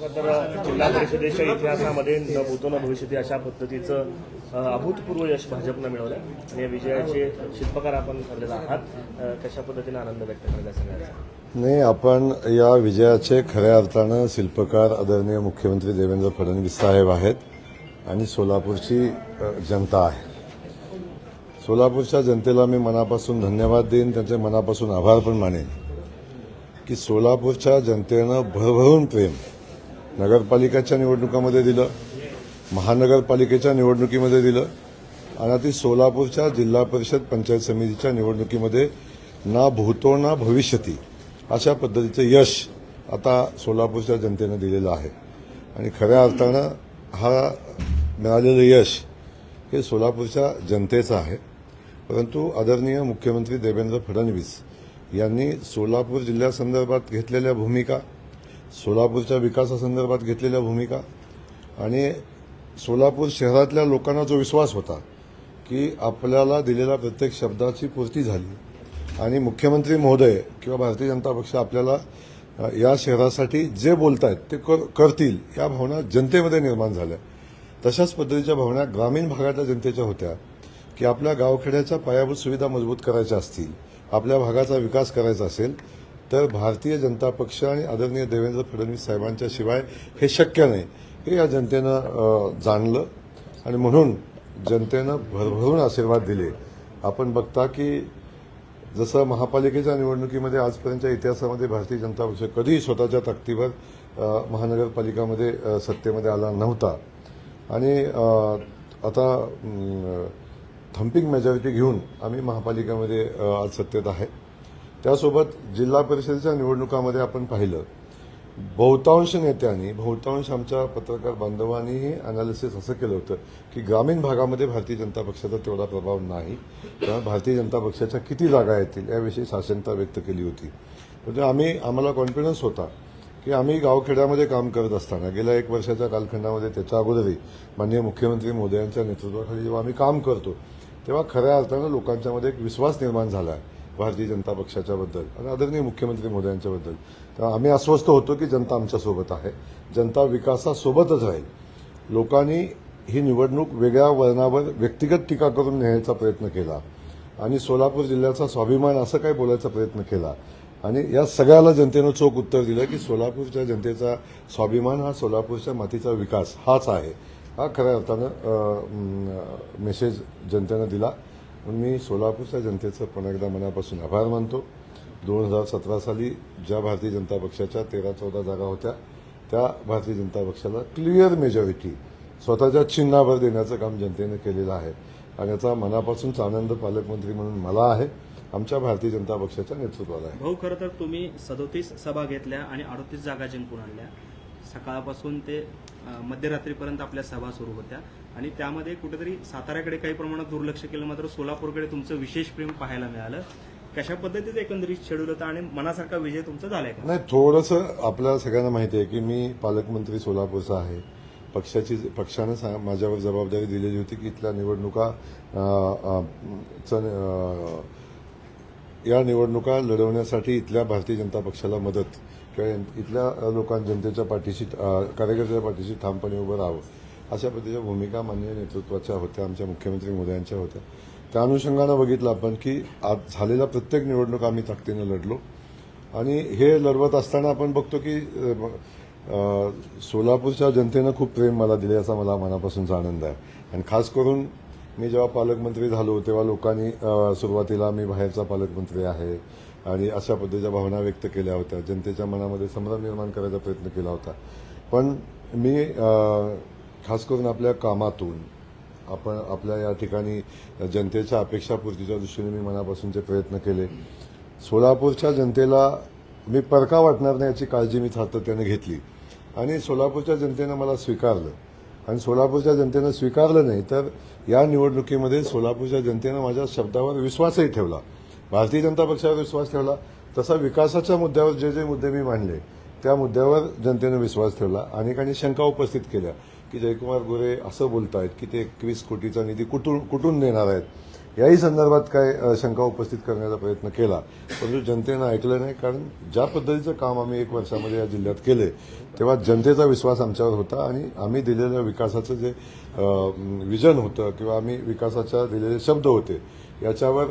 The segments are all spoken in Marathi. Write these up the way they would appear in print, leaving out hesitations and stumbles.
तर जिल्हा परिषदेच्या इतिहासामध्ये न भूतो न भविष्यती अशा पद्धतीचं अभूतपूर्व यश भाजपनं मिळवलं आणि या विजयाचे शिल्पकार आपण ठरलेला आहात. कशा पद्धतीने आनंद व्यक्त करायला सांगायचा? नाही, आपण या विजयाचे खऱ्या अर्थानं शिल्पकार आदरणीय मुख्यमंत्री देवेंद्र फडणवीस साहेब आहेत आणि सोलापूरची जनता आहे. सोलापूरच्या जनतेला मी मनापासून धन्यवाद देईन, त्यांचे मनापासून आभार पण मानेन की सोलापूरच्या जनतेनं भरभरून प्रेम नगरपालिकेच्या निवडणुकामध्ये दिलं, महानगरपालिकेच्या निवडणुकीमध्ये दिलं आणि आता सोलापूरच्या जिल्हा परिषद पंचायत समितीच्या निवडणुकीमध्ये ना भूतो ना भविष्यती अशा पद्धतीचं यश आता सोलापूरच्या जनतेनं दिलेलं आहे. आणि खऱ्या अर्थानं हा मिळालेलं यश हे सोलापूरच्या जनतेचं आहे. परंतु आदरणीय मुख्यमंत्री देवेंद्र फडणवीस यांनी सोलापूर जिल्ह्यासंदर्भात घेतलेल्या भूमिका, सोलापूरच्या विकासासंदर्भात घेतलेल्या भूमिका आणि सोलापूर शहरातल्या लोकांना जो विश्वास होता की आपल्याला दिलेल्या प्रत्येक शब्दाची पूर्ती झाली आणि मुख्यमंत्री महोदय किंवा भारतीय जनता पक्ष आपल्याला या शहरासाठी जे बोलतायत ते करतील, या भावना जनतेमध्ये निर्माण झाल्या. तशाच पद्धतीच्या भावना ग्रामीण भागातल्या जनतेच्या होत्या की आपल्या गावखेड्याच्या पायाभूत सुविधा मजबूत करायच्या असतील, आपल्या भागाचा विकास करायचा असेल तर भारतीय जनता पक्ष आणि आदरणीय देवेंद्र फडणवीस साहेबांच्या शिवाय हे शक्य नाही, हे या जनतेनं जाणलं आणि म्हणून जनतेनं भरभरून आशीर्वाद दिले. आपण बघता की जसं महापालिकेच्या निवडणुकीमध्ये आजपर्यंतच्या इतिहासामध्ये भारतीय जनता पक्ष कधीही स्वतःच्या ताकदीवर महानगरपालिकामध्ये सत्तेमध्ये आला नव्हता आणि आता थम्पिंग मेजॉरिटी घेऊन आम्ही महापालिकेमध्ये आज सत्तेत आहे. त्यासोबत जिल्हा परिषदेच्या निवडणुकामध्ये आपण पाहिलं, बहुतांश नेत्यांनी, बहुतांश आमच्या पत्रकार बांधवांनीही अनालिसिस असं केलं होतं की ग्रामीण भागामध्ये भारतीय जनता पक्षाचा तेवढा प्रभाव नाही, तेव्हा भारतीय जनता पक्षाच्या किती जागा येतील याविषयी साशंकता व्यक्त केली होती. म्हणजे आम्हाला कॉन्फिडन्स होता की आम्ही गावखेड्यामध्ये काम करत असताना गेल्या 1 वर्षाच्या कालखंडामध्ये, त्याच्या अगोदरही माननीय मुख्यमंत्री मोदयांच्या नेतृत्वाखाली जेव्हा आम्ही काम करतो तेव्हा खऱ्या अर्थानं लोकांच्यामध्ये एक विश्वास निर्माण झाला आहे भारतीय जनता पक्षाच्याबद्दल आणि आदरणीय मुख्यमंत्री मोदयांच्याबद्दल. तेव्हा आम्ही अस्वस्थ होतो की जनता आमच्यासोबत आहे, जनता विकासासोबतच राहील. लोकांनी ही निवडणूक वेगळ्या वळणावर व्यक्तिगत टीका करून नेण्याचा प्रयत्न केला आणि सोलापूर जिल्ह्याचा स्वाभिमान असं काही बोलायचा प्रयत्न केला आणि या सगळ्याला जनतेनं चोख उत्तर दिलं की सोलापूरच्या जनतेचा स्वाभिमान हा सोलापूरच्या मातीचा विकास हाच आहे. हा खऱ्या अर्थानं मेसेज जनतेनं दिला. म्हणून मी सोलापूरच्या जनतेचं पुन्हा एकदा मनापासून आभार मानतो. 2017 साली ज्या भारतीय जनता पक्षाच्या 13-14 जागा होत्या त्या भारतीय जनता पक्षाला क्लिअर मेजॉरिटी स्वतःच्या चिन्हावर देण्याचं काम जनतेनं केलेलं आहे आणि याचा मनापासूनच आनंद पालकमंत्री म्हणून मला आहे, आमच्या भारतीय जनता पक्षाच्या नेतृत्वाला आहे. भाऊ, खरं तर तुम्ही 37 सभा घेतल्या आणि 38 जागा जिंकून आणल्या. सकाळपासून ते मध्यरात्रीपर्यंत आपल्या सभा सुरू होत्या आणि त्यामध्ये कुठेतरी साताऱ्याकडे काही प्रमाणात दुर्लक्ष केलं, मात्र सोलापूरकडे तुमचं विशेष प्रेम पाहायला मिळालं. कशा पद्धतीचं एकंदरीत शेड्यूल होतं आणि मनासारखा विजय तुमचा झालाय का? नाही, थोडंसं आपल्याला सगळ्यांना माहिती आहे की मी पालकमंत्री सोलापूरचा आहे. पक्षानं माझ्यावर जबाबदारी दिलेली होती की इथल्या निवडणुका लढवण्यासाठी इथल्या भारतीय जनता पक्षाला मदत किंवा इथल्या जनतेच्या पाठीशी, कार्यकर्त्याच्या पाठीशी ठामपणे उभं राहावं अशा पद्धतीच्या भूमिका माननीय नेतृत्वाच्या मोदयांच्या आमच्या मुख्यमंत्री मोदयांच्या होत्या. त्या अनुषंगानं बघितलं आपण की आज झालेल्या प्रत्येक निवडणूक आम्ही ताकदीनं लढलो आणि हे लढवत असताना आपण बघतो की सोलापूरच्या जनतेनं खूप प्रेम मला दिले, याचा मला मनापासूनचा आनंद आहे. आणि खास करून मी जेव्हा पालकमंत्री झालो तेव्हा लोकांनी सुरुवातीला मी बाहेरचा पालकमंत्री आहे आणि अशा पद्धतीच्या भावना व्यक्त केल्या होत्या, जनतेच्या मनामध्ये संभ्रम निर्माण करायचा प्रयत्न केला होता. पण मी खास करून आपल्या कामातून आपण आपल्या या ठिकाणी जनतेच्या अपेक्षापूर्तीच्या दृष्टीने मी मनापासूनचे प्रयत्न केले. सोलापूरच्या जनतेला मी परका वाटणार नाही याची काळजी मी सातत्याने घेतली आणि सोलापूरच्या जनतेनं मला स्वीकारलं आणि सोलापूरच्या जनतेनं स्वीकारलं नाही तर या निवडणुकीमध्ये सोलापूरच्या जनतेनं माझ्या शब्दावर विश्वासही ठेवला, भारतीय जनता पक्षावर विश्वास ठेवला. तसा विकासाच्या मुद्द्यावर जे मुद्दे मी मांडले त्या मुद्द्यावर जनतेनं विश्वास ठेवला. अनेकांनी शंका उपस्थित केल्या की जयकुमार गोरे असं बोलतायत की ते 21 कोटीचा निधी कुठून देणार आहेत याही संदर्भात काय शंका उपस्थित करण्याचा प्रयत्न केला, परंतु जनतेनं ऐकलं नाही. कारण ज्या पद्धतीचं काम आम्ही 1 वर्षामध्ये या जिल्ह्यात केले तेव्हा जनतेचा विश्वास आमच्यावर होता आणि आम्ही दिलेलं विकासाचं जे विजन होतं किंवा आम्ही विकासाच्या दिलेले शब्द होते याच्यावर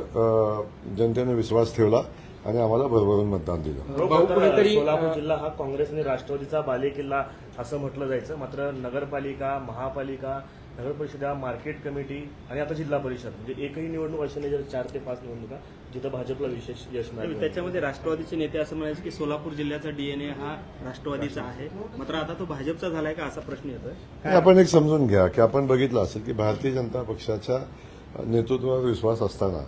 जनतेने विश्वास ठेवला आणि आम्हाला भरभरून मतदान दिलं. सोलापूर जिल्हा हा काँग्रेस आणि राष्ट्रवादीचा बालेकिल्ला असं म्हटलं जायचं. मात्र नगरपालिका, महापालिका, नगर परिषदा, मार्केट कमिटी आणि आता जिल्हा परिषद म्हणजे एकही निवडणूक अशी नाही जर 4 ते 5 निवडणुका जिथं भाजपला विशेष यश मिळालं. त्याच्यामध्ये राष्ट्रवादीचे नेते असं म्हणायचे की सोलापूर जिल्ह्याचा डीएनए हा राष्ट्रवादीचा आहे, मात्र आता तो भाजपचा झालाय का असा प्रश्न येतोय. आपण एक समजून घ्या की आपण बघितलं असेल की भारतीय जनता पक्षाच्या नेतृत्वावर विश्वास असताना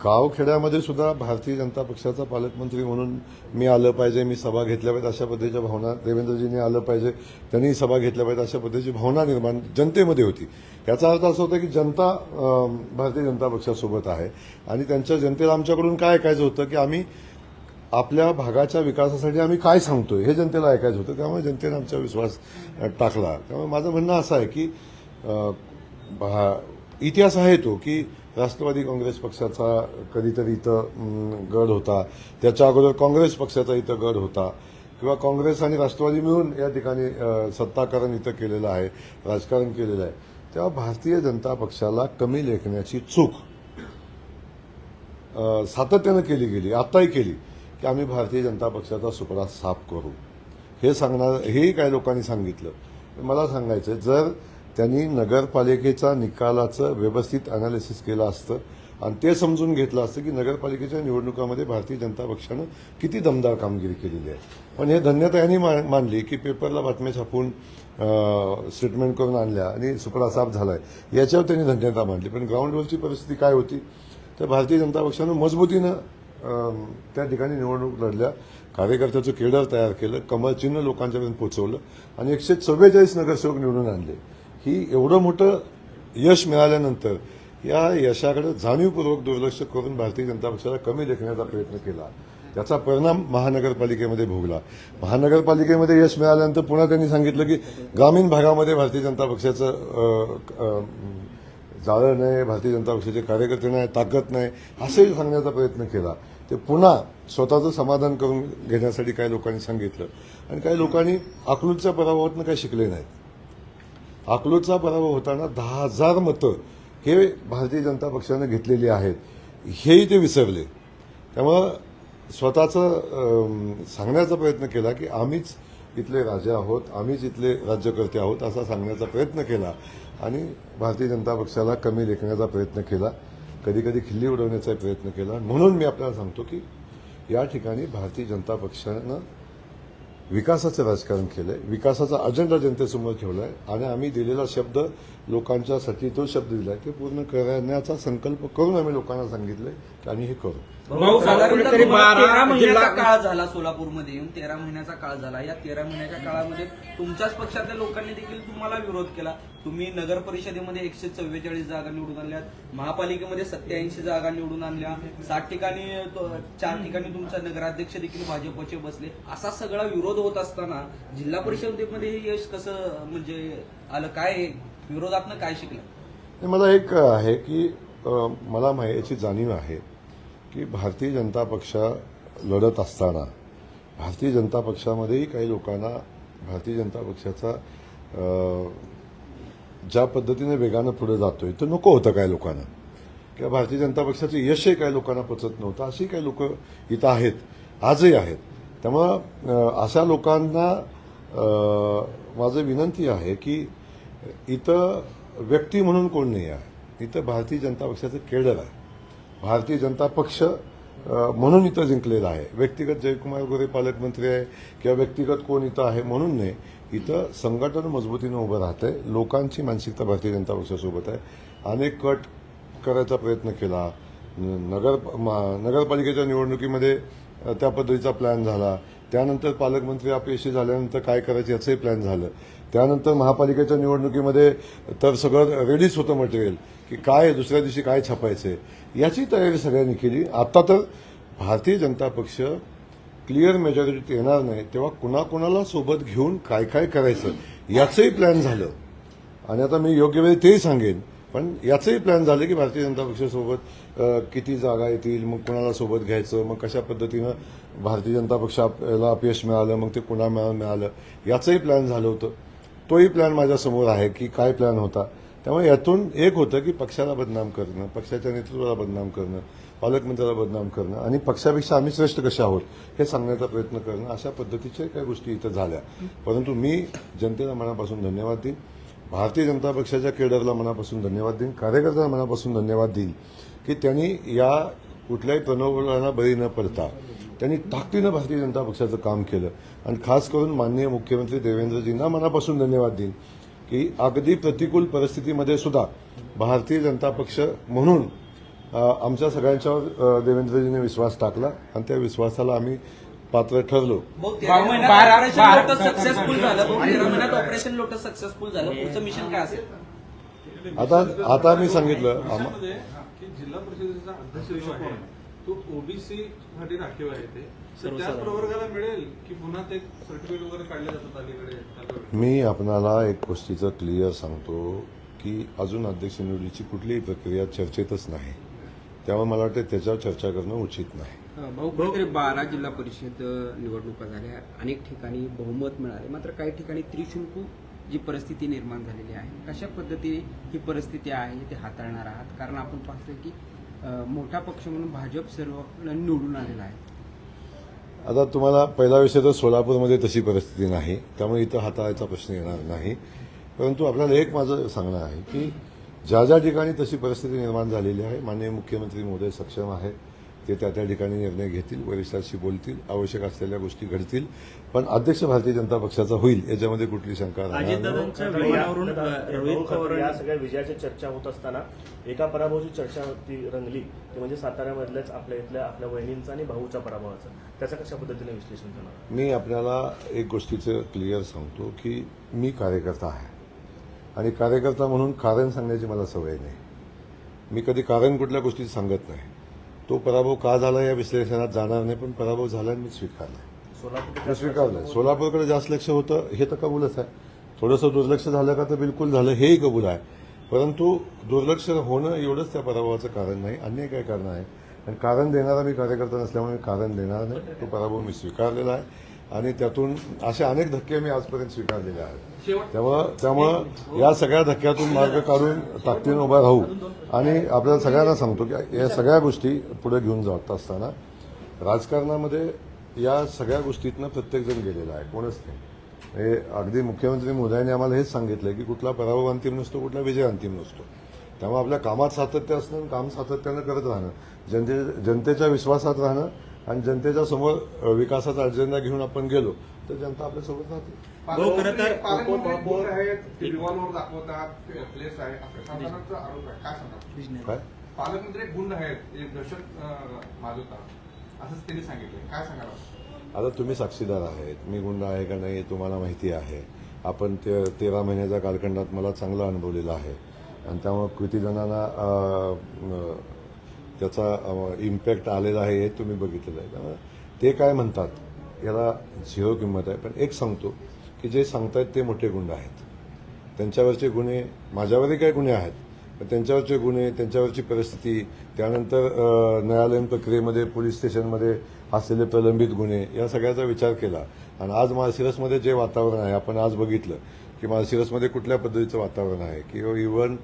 गावखेड्यामध्ये सुद्धा भारतीय जनता पक्षाचा पालकमंत्री म्हणून मी आलं पाहिजे, मी सभा घेतल्या पाहिजे अशा पद्धतीच्या भावना, देवेंद्रजींनी आलं पाहिजे, त्यांनी सभा घेतल्या पाहिजे अशा पद्धतीची भावना निर्माण जनतेमध्ये होती. याचा अर्थ असा होता की जनता भारतीय जनता पक्षासोबत आहे आणि त्यांच्या जनतेला आमच्याकडून काय ऐकायचं होतं की आम्ही आपल्या भागाच्या विकासासाठी आम्ही काय सांगतोय हे जनतेला ऐकायचं होतं. त्यामुळे जनतेने आमच्यावर विश्वास टाकला. त्यामुळे माझं म्हणणं असं आहे की इतिहास आहे तो की राष्ट्रवादी काँग्रेस पक्षाचा कधीतरी इथं गड होता, त्याच्या अगोदर काँग्रेस पक्षाचा इथं गड होता किंवा काँग्रेस आणि राष्ट्रवादी मिळून या ठिकाणी सत्ताकरण इथं केलेलं आहे, राजकारण केलेलं आहे. तेव्हा भारतीय जनता पक्षाला कमी लेखण्याची चूक सातत्यानं केली गेली, आत्ताही केली की आम्ही भारतीय जनता पक्षाचा सुपडा साफ करू हेही काही लोकांनी सांगितलं. मला सांगायचं जर त्यांनी नगरपालिकेच्या निकालाचं व्यवस्थित अनालिसिस केलं असतं आणि ते समजून घेतलं असतं की नगरपालिकेच्या निवडणुकामध्ये भारतीय जनता पक्षानं किती दमदार कामगिरी केलेली आहे. पण हे धन्यता यांनी मानली की पेपरला बातम्या छापून स्टेटमेंट करून आणल्या आणि सुपडा साफ झालाय याच्यावर त्यांनी धन्यता मानली. पण ग्राउंडवरची परिस्थिती काय होती तर भारतीय जनता पक्षानं मजबूतीनं त्या ठिकाणी निवडणूक लढल्या, कार्यकर्त्याचं केडर तयार केलं, कमळ चिन्ह लोकांच्यापर्यंत पोहोचवलं आणि 144 नगरसेवक निवडून आणले. ही एवढं मोठं यश मिळाल्यानंतर या यशाकडे जाणीवपूर्वक दुर्लक्ष करून भारतीय जनता पक्षाला कमी लेखण्याचा प्रयत्न केला. त्याचा परिणाम महानगरपालिकेमध्ये भोगला. महानगरपालिकेमध्ये यश मिळाल्यानंतर पुन्हा त्यांनी सांगितलं की ग्रामीण भागामध्ये भारतीय जनता पक्षाचं जाळं नाही, भारतीय जनता पक्षाचे कार्यकर्ते नाही, ताकद नाही असंही सांगण्याचा प्रयत्न केला. ते पुन्हा स्वतःचं समाधान करून घेण्यासाठी काही लोकांनी सांगितलं आणि काही लोकांनी अकलूजच्या पराभवातनं काही शिकले नाहीत. अकलूजचा पराभव होताना 10,000 मतं हे भारतीय जनता पक्षानं घेतलेली आहेत हेही ते विसरले. त्यामुळं स्वतःचं सांगण्याचा प्रयत्न केला की आम्हीच इथले राजे आहोत, आम्हीच इथले राज्यकर्ते आहोत असा सांगण्याचा प्रयत्न केला आणि भारतीय जनता पक्षाला कमी लेखण्याचा प्रयत्न केला, कधीकधी खिल्ली उडवण्याचा प्रयत्न केला. म्हणून मी आपल्याला सांगतो की या ठिकाणी भारतीय जनता पक्षानं विकासाचं राजकारण केलंय, विकासाचा अजेंडा जनतेसमोर ठेवलाय आणि आम्ही दिलेला शब्द लोकांच्यासाठी तो शब्द दिलाय ते पूर्ण करण्याचा संकल्प करून आम्ही लोकांना सांगितलंय की आम्ही हे करू. साधारणतः 13 महिन्याचा काळ झाला सोलापूरमध्ये येऊन, 13 महिन्याचा काळ झाला. या 13 महिन्याच्या काळामध्ये तुमच्याच पक्षातल्या लोकांनी देखील तुम्हाला विरोध केला. तुम्ही नगर परिषदेमध्ये 144 जागा निवडून आणल्यात, महापालिकेमध्ये 87 जागा निवडून आणल्या, 60 ठिकाणी 4 ठिकाणी तुमचा नगराध्यक्ष देखील भाजपचे बसले. असा सगळा विरोध होत असताना जिल्हा परिषदेमध्ये हे यश कसं म्हणजे आलं, काय विरोधातनं काय शिकलं? मला एक आहे की मला याची जाणीव आहे की भारतीय जनता पक्ष लढत असताना भारतीय जनता पक्षामध्येही काही लोकांना भारतीय जनता पक्षाचा ज्या पद्धतीने वेगानं पुढे जातोय तर नको होतं काही लोकांना किंवा भारतीय जनता पक्षाचं यशही काही लोकांना पचत नव्हतं. अशी काही लोक इथं आहेत, आजही आहेत. त्यामुळं अशा लोकांना माझं विनंती आहे की इथं व्यक्ती म्हणून कोण नाही आहे, इथं भारतीय जनता पक्षाचं केडर आहे. भारतीय जनता पक्ष म्हणून इथं जिंकलेला आहे. व्यक्तिगत जयकुमार गोरे पालकमंत्री आहे किंवा व्यक्तिगत कोण इथं आहे म्हणून नाही. इथं संघटन मजबूतीनं उभं राहतंय. लोकांची मानसिकता भारतीय जनता पक्षासोबत आहे. अनेक कट करायचा प्रयत्न केला. नगरपालिकेच्या निवडणुकीमध्ये त्या पद्धतीचा प्लॅन झाला. त्यानंतर पालकमंत्री अपयशी झाल्यानंतर काय करायचं याचंही प्लॅन झालं. त्यानंतर महापालिकेच्या निवडणुकीमध्ये तर सगळं रेडीच होतं मटेरियल की काय दुसऱ्या दिवशी काय छापायचंय याची तयारी सगळ्यांनी केली. आता तर भारतीय जनता पक्ष क्लिअर मेजॉरिटी येणार नाही तेव्हा कुणाकुणाला सोबत घेऊन काय काय करायचं याचंही प्लॅन झालं. आणि आता मी योग्य वेळी तेही सांगेन पण याचंही प्लॅन झालं की भारतीय जनता पक्षासोबत किती जागा येतील, मग कोणाला सोबत घ्यायचं, मग कशा पद्धतीनं भारतीय जनता पक्षाला अपयश मिळालं, मग ते कुणाला मिळालं, याचंही प्लॅन झालं होतं. तोही प्लॅन माझ्यासमोर आहे की काय प्लॅन होता. त्यामुळे यातून एक होतं की पक्षाला बदनाम करणं, पक्षाच्या नेतृत्वाला बदनाम करणं, पालकमंत्र्याला बदनाम करणं आणि पक्षापेक्षा आम्ही श्रेष्ठ कशा आहोत हे सांगण्याचा प्रयत्न करणं, अशा पद्धतीच्या काही गोष्टी इथं झाल्या. परंतु मी जनतेला मनापासून धन्यवाद देईन, भारतीय जनता पक्षाच्या केडरला मनापासून धन्यवाद देईन, कार्यकर्त्यांना मनापासून धन्यवाद देईन की त्यांनी या कुठल्याही प्रलोभनाला बळी न पडता त्यांनी ताकदीनं भारतीय जनता पक्षाचं काम केलं. आणि खास करून माननीय मुख्यमंत्री देवेंद्रजींना मनापासून धन्यवाद देईन की अगदी प्रतिकूल परिस्थितीमध्ये सुद्धा भारतीय जनता पक्ष म्हणून आमच्या सगळ्यांच्यावर देवेंद्रजींनी विश्वास टाकला आणि त्या विश्वासाला आम्ही पात्र ठरलो. भाऊ, 13 महिन्यात ऑपरेशन लोटस सक्सेसफुल झालं. भाऊ, 13 महिन्यात ऑपरेशन लोटस सक्सेसफुल झालं. पुढचं मिशन काय असेल? आता मी सांगितलं त्यामध्ये की जिल्हा परिषदेचा अध्यक्ष जो आहे तो ओबीसी साठी राखीव आहे ते तर त्याच प्रवर्गाला मिळेल की पुन्हा ते सर्टिफिकेट वगैरे काढले जातात अलीकडे? मी आपणाला एक गोष्टीचं क्लिअर सांगतो की अजून अध्यक्ष निवडीची कुठलीही प्रक्रिया चर्चेतच नाही. त्यामुळे मला वाटतं त्याच्यावर चर्चा करणं उचित नाही. भाऊ, कुठेतरी 12 जिल्हा परिषद निवडणुका झाल्या, अनेक ठिकाणी बहुमत मिळाले, मात्र काही ठिकाणी त्रिशंकू जी परिस्थिती निर्माण झालेली आहे, कशा पद्धतीने ही परिस्थिती आहे ते हाताळणार आहात? कारण आपण पाहतोय की मोठा पक्ष म्हणून भाजप सर्व निवडून आलेला आहे. आता तुम्हाला पहिला विषय तर सोलापूरमध्ये तशी परिस्थिती नाही, त्यामुळे इथं हाताळायचा प्रश्न येणार नाही. परंतु आपल्याला एक माझं सांगणं आहे की ज्या ज्या ठिकाणी तशी परिस्थिती निर्माण झालेली आहे, माननीय मुख्यमंत्री महोदय सक्षम आहेत, ते त्या त्या ठिकाणी निर्णय घेतील, वरिष्ठांशी बोलतील, आवश्यक असलेल्या गोष्टी घडतील. पण अध्यक्ष भारतीय जनता पक्षाचा होईल याच्यामध्ये कुठली शंका राहणार नाही. अजितदादांच्या विमानावरून रोहित पवार या सगळ्या विजयाची चर्चा होत असताना एका पराभवाची चर्चा ती रंगली, ते म्हणजे साताऱ्यामधल्याच आपल्या वहिनींचा आणि भाऊच्या पराभवाचा. त्याचं कशा पद्धतीने विश्लेषण करणार? मी आपल्याला एक गोष्टीचं क्लिअर सांगतो की मी कार्यकर्ता आहे आणि कार्यकर्ता म्हणून कारण सांगण्याची मला सवय नाही. मी कधी कारण कुठल्या गोष्टी सांगत नाही. तो पराभव का झाला या विश्लेषणात जाणार नाही, पण पराभव झाला आणि मी स्वीकारला. सोलापूरकडे जास्त लक्ष होतं हे तर कबूलच आहे. थोडंसं दुर्लक्ष झालं का तर बिलकुल झालं हेही कबूल आहे. परंतु दुर्लक्ष होणं एवढंच त्या पराभवाचं कारण नाही, अन्य काय कारण आहे. आणि कारण देणारा मी कार्यकर्ता नसल्यामुळे मी कारण देणार नाही. तो पराभव मी स्वीकारलेला आहे आणि त्यातून असे अनेक धक्के मी आजपर्यंत स्वीकारलेले आहेत. त्यामुळं या सगळ्या धक्क्यातून मार्ग काढून ताकदीनं उभा राहू. आणि आपल्याला सगळ्यांना सांगतो की या सगळ्या गोष्टी पुढे घेऊन जात असताना राजकारणामध्ये या सगळ्या गोष्टीतनं प्रत्येकजण गेलेला आहे, कोणच नाही. हे अगदी मुख्यमंत्री महोदयांनी आम्हाला हेच सांगितलं की कुठला पराभव अंतिम नसतो, कुठला विजय अंतिम नसतो. त्यामुळे आपल्या कामात सातत्य असणं, काम सातत्यानं करत राहणं, जनतेच्या विश्वासात राहणं आणि जनतेच्या समोर विकासाचा अजेंडा घेऊन आपण गेलो तर जनता आपल्यासोबत राहते. खरं तर पालकमंत्री आहेत, ते रिव्हॉल्वर दाखवतात, प्लेस आहे, शासनाचा आरोप आहे. काय सांगा? काय पालकमंत्री एक गुंड आहेत, एक दहशत माजवतात असंच त्यांनी सांगितलं. काय सांगाल? आता तुम्ही साक्षीदार आहेत. मी गुंड आहे का नाही तुम्हाला माहिती आहे. आपण 13 महिन्याच्या कालखंडात मला चांगला अनुभवलेला आहे आणि त्यामुळे किती जणांना त्याचा इम्पॅक्ट आलेला आहे हे तुम्ही बघितलेलं आहे. त्यामुळे ते काय म्हणतात याला झिरो किंमत आहे. पण एक सांगतो की जे सांगतायत ते मोठे गुंड आहेत. त्यांच्यावरचे गुन्हे, माझ्यावरही काही गुन्हे आहेत, पण त्यांच्यावरचे गुन्हे, त्यांच्यावरची परिस्थिती, त्यानंतर न्यायालयीन प्रक्रियेमध्ये पोलीस स्टेशनमध्ये असलेले प्रलंबित गुन्हे, या सगळ्याचा विचार केला. आणि आज माळशिरसमध्ये जे वातावरण आहे आपण आज बघितलं की माळशिरसमध्ये कुठल्या पद्धतीचं वातावरण आहे किंवा इव्हन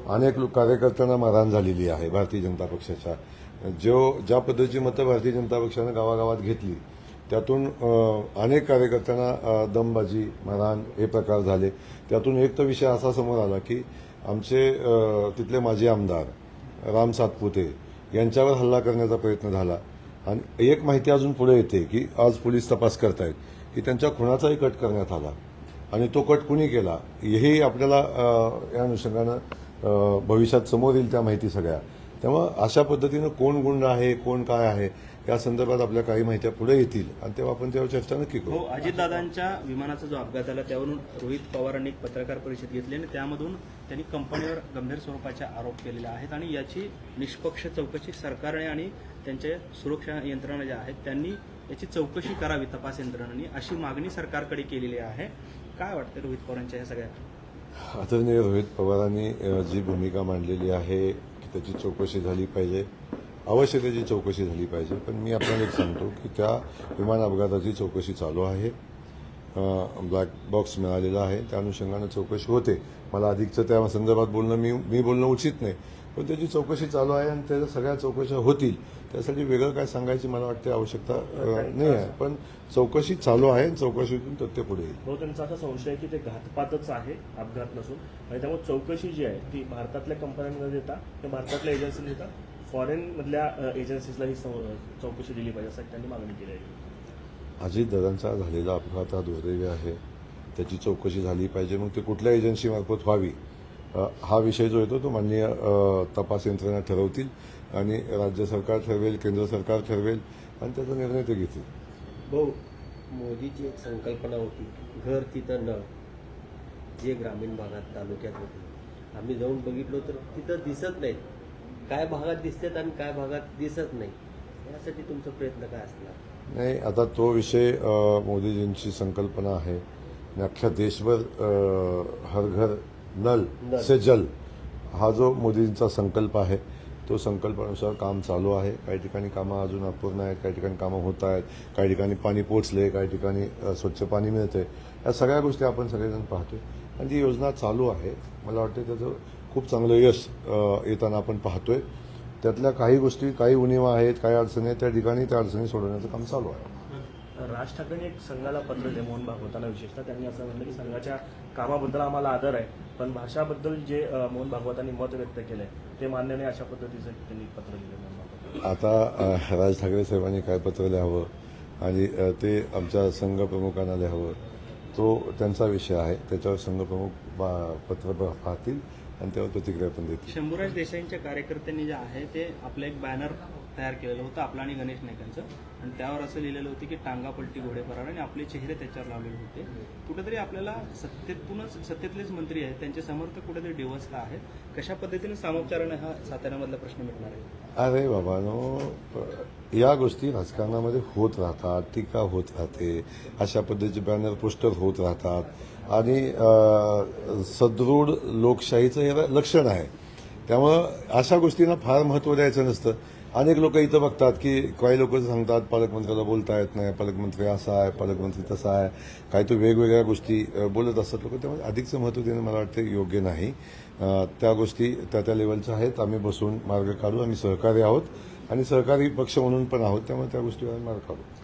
अनेक कार्यकर्त्यांना मारहाण झालेली आहे भारतीय जनता पक्षाच्या. ज्या पद्धतीची मतं भारतीय जनता पक्षानं गावागावात घेतली त्यातून अनेक कार्यकर्त्यांना दमबाजी, मारहाण हे प्रकार झाले. त्यातून एक तर विषय असा समोर आला की आमचे तिथले माजी आमदार राम सातपुते यांच्यावर हल्ला करण्याचा प्रयत्न झाला. आणि एक माहिती अजून पुढे येते की आज पोलीस तपास करतायत की त्यांच्या खुनाचाही कट करण्यात आला आणि तो कट कुणी केला हेही आपल्याला या अनुषंगानं भविष्यात समोर येईल त्या माहिती सगळ्या. त्यामुळे अशा पद्धतीनं कोण गुंड आहे, कोण काय आहे या संदर्भात आपल्या काही माहित्या पुढे येतील आणि तेव्हा आपण त्यावर चर्चा नक्की करू. अजितदादांच्या विमानाचा जो अपघात झाला त्यावरून रोहित पवारांनी एक पत्रकार परिषद घेतली आणि त्यामधून त्यांनी कंपनीवर गंभीर स्वरूपाचे आरोप केलेले आहेत आणि याची निष्पक्ष चौकशी सरकारने आणि त्यांच्या सुरक्षा यंत्रणा ज्या आहेत त्यांनी याची चौकशी करावी तपास यंत्रणांनी, अशी मागणी सरकारकडे केलेली आहे. काय वाटतं रोहित पवारांच्या या सगळ्या आदरणीय रोहित पवारांनी जी भूमिका मांडलेली आहे की त्याची चौकशी झाली पाहिजे, अवश्य त्याची चौकशी झाली पाहिजे. पण मी आपल्याला एक सांगतो की त्या विमान अपघाताची चौकशी चालू आहे. ब्लॅक बॉक्स मिळालेला आहे, त्या अनुषंगानं चौकशी होते. मला अधिकचं त्या संदर्भात बोलणं मी बोलणं उचित नाही, पण त्याची चौकशी चालू आहे आणि त्याच्या सगळ्या चौकशा होतील. त्यासाठी वेगळं काय सांगायची मला वाटते आवश्यकता नाही आहे. पण चौकशी चालू आहे, चौकशीतून तथ्य पुढे येईल. हो, त्यांचा असा संशय आहे की ते घातपातच आहे, अपघात नसून. आणि त्यामुळे चौकशी जी आहे ती भारतातल्या कंपन्यांना देता किंवा भारतातल्या एजन्सीला देता फॉरेन मधल्या एजन्सीजला ही चौकशी दिली पाहिजे असं त्यांनी मागणी केली आहे. अजितदादांचा झालेला अपघात हा दुर्दैवी आहे, त्याची चौकशी झाली पाहिजे. मग ते कुठल्या एजन्सीमार्फत व्हावी हा विषय जो येतो तो माननीय तपास यंत्रणा ठरवतील आणि राज्य सरकार ठरवेल, केंद्र सरकार ठरवेल आणि त्याचा निर्णय ते घेतील. भाऊ, मोदीची एक संकल्पना होती, घर तिथं नळ, जे ग्रामीण भागात तालुक्यात होते. आम्ही जाऊन बघितलो तर तिथं दिसत नाहीत. काय भागात दिसतात आणि काय भागात दिसत नाही. यासाठी तुमचा प्रयत्न काय असणार? नाही, आता तो विषय मोदीजींची संकल्पना आहे आणि अख्ख्या देशभर हर घर नल से जल हा जो मोदींचा संकल्प आहे तो संकल्पानुसार काम चालू आहे. काही ठिकाणी कामं अजून अपूर्ण आहेत, काही ठिकाणी कामं होत आहेत, काही ठिकाणी पाणी पोचले, काही ठिकाणी स्वच्छ पाणी मिळते. या सगळ्या गोष्टी आपण सगळेजण पाहतोय आणि ती योजना चालू आहे. मला वाटतं त्याचं खूप चांगलं यश येताना आपण पाहतोय. त्यातल्या काही गोष्टी, काही उणिवा आहेत, काही अडचणी आहेत, त्या ठिकाणी त्या अडचणी सोडवण्याचं काम चालू आहे. राज ठाकरेंनी एक संघाला पत्र दिले, मोहन भागवतांना विशेषतः. त्यांनी असं म्हणलं की संघाच्या कामाबद्दल आम्हाला आदर आहे, पण भाषाबद्दल जे मोहन भागवतांनी मत व्यक्त केलंय ते मान्य नाही, अशा पद्धतीचं त्यांनी पत्र दिलं मोहन भागवत. आता राज ठाकरे साहेबांनी काय पत्र लिहावं आणि ते आमच्या संघ प्रमुखांना लिहावं तो त्यांचा विषय आहे. त्याच्यावर संघ प्रमुख पत्र पाहतील आणि त्यावर प्रतिक्रिया पण देतील. शंभूराज देसाईंच्या कार्यकर्त्यांनी जे आहे ते आपलं एक बॅनर तयार केलेलं होतं, आपलं आणि गणेश नाईकांचं, आणि त्यावर असं लिहिलेलं होतं की टांगा पलटी घोडे परार, आणि आपले चेहरे त्याच्यावर लावलेले होते. कुठेतरी आपल्याला सत्तेतलेच मंत्री आहेत, त्यांचे समर्थक कुठेतरी डिवचत आहेत. कशा पद्धतीने सामोपचाराने हा साताऱ्यामधला प्रश्न मिटणार आहे? अरे बाबांनो, या गोष्टी राजकारणामध्ये होत राहतात, टीका होत राहते, अशा पद्धतीचे बॅनर पोस्टर होत राहतात आणि सदृढ लोकशाहीचं हे लक्षण आहे. त्यामुळं अशा गोष्टींना फार महत्त्व द्यायचं नसतं. अनेक लोक इथं बघतात की काही लोक सांगतात पालकमंत्र्याला बोलता येत नाही, पालकमंत्री असा आहे, पालकमंत्री तसा आहे, काही तो वेगवेगळ्या गोष्टी बोलत असतात लोक. त्यामुळे अधिकचं महत्त्व देणं मला वाटतं योग्य नाही. त्या गोष्टी त्या लेवलच्या आहेत. आम्ही बसून मार्ग काढू. आम्ही सहकारी आहोत आणि सहकारी पक्ष म्हणून पण आहोत, त्यामुळे त्या गोष्टीवर मार्ग काढू.